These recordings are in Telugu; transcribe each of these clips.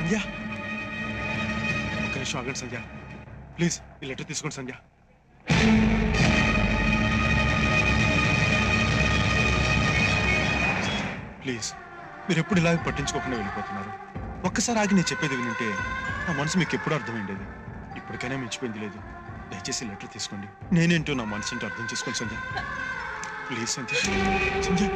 సంధ్య ఒక్క నిమిషం ఆగండి సంధ్య ప్లీజ్ ఈ లెటర్ తీసుకోండి సంధ్య ప్లీజ్ మీరు ఎప్పుడు ఇలాగ పట్టించుకోకుండా వెళ్ళిపోతున్నారు ఒక్కసారి ఆగి నేను చెప్పేది వింటే నా మనసు మీకు ఎప్పుడు అర్థమైండేది ఇప్పటికైనా మించిపోయింది లేదు దయచేసి లెటర్ తీసుకోండి నేనేంటో నా మనసు ఏంటో అర్థం చేసుకోండి సంధ్య ప్లీజ్ సంధ్య సంధ్య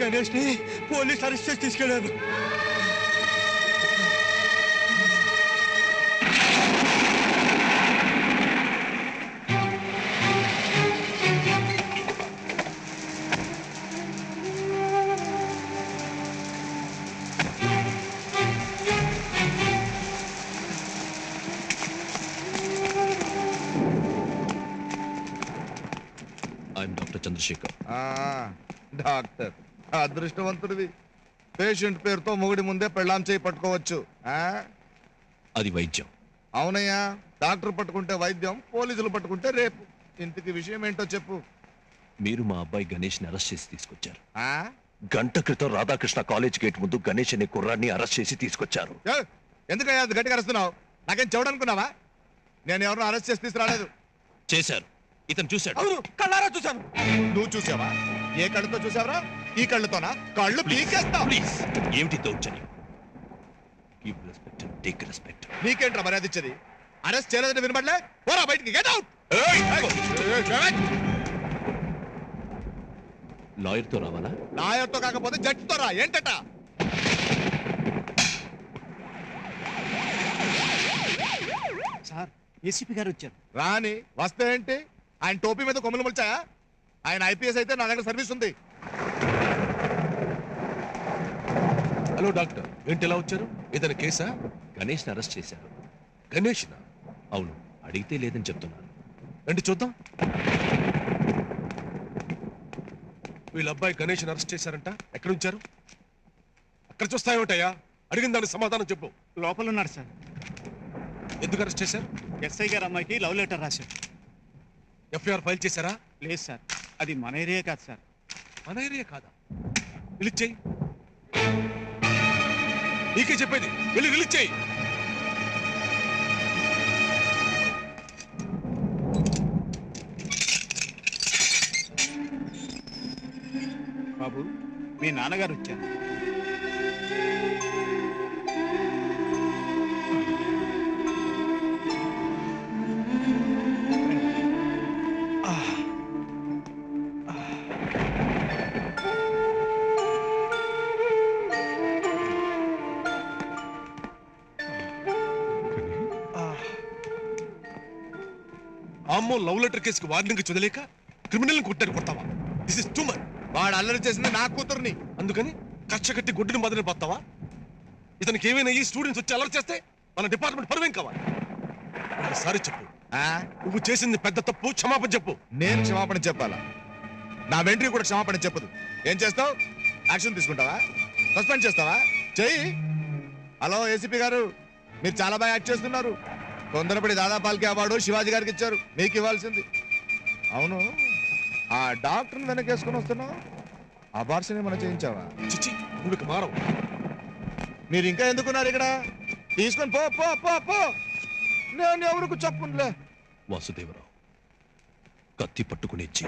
గణేష్ ని పోలీస్ అరెస్ట్ చేసి తీసుకెళ్లారు డాక్టర్ చంద్రశేఖర్. డాక్టర్ అదృష్టవంతుడివి పేషెంట్ పేరుతో మొగుడి ముందే పెళ్ళాం చేయి పట్టుకోవచ్చు. అది వైద్యం. అవునయ్యా, డాక్టర్ పట్టుకుంటే వైద్యం, పోలీసులు పట్టుకుంటే రేపు. ఇంతకి విషయం ఏంటో చెప్పు. మీరు మా అబ్బాయి గణేష్ ని అరెస్ట్ చేసి తీసుకొచ్చారు. గంట క్రితం రాధాకృష్ణ కాలేజ్ గేట్ ముందు గణేష్ అనే కుర్రాన్ని అరెస్ట్ చేసి తీసుకొచ్చారు. ఎందుకయ్యా అది గట్టిగా అరుస్తున్నావు? నాకేం చెవడనుకున్నావా? నేను ఎవరిని అరెస్ట్ చేసి తీసుకురాలేదు. చేశారు. ఇతను చూశాడు. అవును, కళ్ళారా చూశాను. నువ్వు చూసావా? ఏ కళ్ళతో చూసావరా? ఈ కళ్ళతోనా? కళ్ళు పీకేస్తావు. ప్లీజ్, ఏమిటి దౌర్జన్యం? Give respect, take respect. నీకేంట్రా మర్యాద ఇచ్చేది? అరెస్ట్ చేయలేదని వినబడలే? పోరా బయటికి, గెట్ అవుట్. లాయర్ తో రావాలా? లాయర్ తో కాకపోతే జడ్జితో రా. ఏంటట? సార్, ఏసీపీ గారు వచ్చారు. రాని వస్తే ఏంటి? ఆయన టోపీ మీద కొమ్ములు మొలిచాయా? ఆయన ఐపీఎస్ అయితే నా దగ్గర సర్వీస్ ఉంది. హలో డాక్టర్, ఏంటి ఎలా వచ్చారు? ఏదైనా కేసా? గణేష్ ని అరెస్ట్ చేశారు. గణేష్ నా? అవును, అడిగితే లేదని చెప్తున్నారు. రండి చూద్దాం. వీళ్ళ అబ్బాయి గణేష్ ని అరెస్ట్ చేశారంట. ఎక్కడ ఉంచారు? అక్కడ చూస్తాయేమిటయ్యా? అడిగిన దానికి సమాధానం చెప్పు. లోపల ఉన్నాడు సార్. ఎందుకు అరెస్ట్ చేశారు? ఎస్ఐ గారు అమ్మాయికి లవ్ లెటర్ రాశారు. ఎఫ్ఐఆర్ ఫైల్ చేశారా? లేదు సార్, అది మన ఏరియా కాదు సార్. మన ఏరియా కాదా? రిలీజ్ చేయి. నీకే చెప్పేది, వెళ్ళి రిలీజ్ చేయి. బాబు, మీ నాన్నగారు వచ్చారు. అమ్మో లవ్ లెటర్ కేసుకి వార్నింగ్ చదలేక క్రిమినల్ కొట్టారు కొడతావా? This is too much. వాడు అల్లరి చేసింది నా కూతుర్ని. అందుకని కచ్చ కట్టి గుడ్డుని మొదలు పోతావా? ఇతనికి ఏమైనా ఈ స్టూడెంట్స్ వచ్చి అలర్ట్ చేస్తే మన డిపార్ట్మెంట్ పరువేం కావాలి? ఒకసారి చెప్పు, ఆ? నువ్వు చేసింది పెద్ద తప్పు, క్షమాపణ చెప్పు. నేను క్షమాపణ చెప్పాలా? నా వెంట్రీ కూడా క్షమాపణ చెప్పదు. ఏం చేస్తావు? యాక్షన్ తీసుకుంటావా? సస్పెండ్ చేస్తావా? చెయ్యి. హలో ఏసీపీ గారు, మీరు చాలా బాగా యాక్ట్ చేస్తున్నారు. తొందరపడి దాదాపాల్కి అవార్డు శివాజీ గారికి ఇచ్చారు, మీకు ఇవ్వాల్సింది. అవును, ఆ డాక్టర్ని వెనకేసుకొని వస్తున్నావు. అబార్షన్ ఏమైనా చేయించావా? చిచ్చి, నువ్వు ఇక మారవు. మీరు ఇంకా ఎందుకున్నారు ఇక్కడ? తీసుకొని పో పో పో పో. నేను ఎవరికి చెప్పులే. వాసుదేవరావు, కత్తి పట్టుకుని ఇచ్చి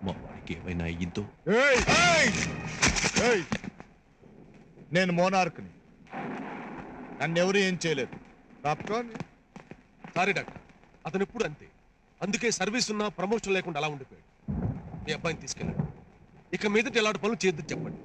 మా వాడికి ఏమైనా అయ్యిందో. ఏయ్! ఏయ్! ఏయ్! నేను మోనార్క్ని, నన్ను ఎవరు ఏం చేయలేరు. తప్పుకోండి. సారీ డాక్టర్, అతను ఎప్పుడు అంతే. అందుకే సర్వీస్ ఉన్నా ప్రమోషన్ లేకుండా అలా ఉండిపోయాడు. మీ అబ్బాయిని తీసుకెళ్ళండి. ఇక మీదట ఎలాంటి పనులు చేయొద్దని చెప్పండి.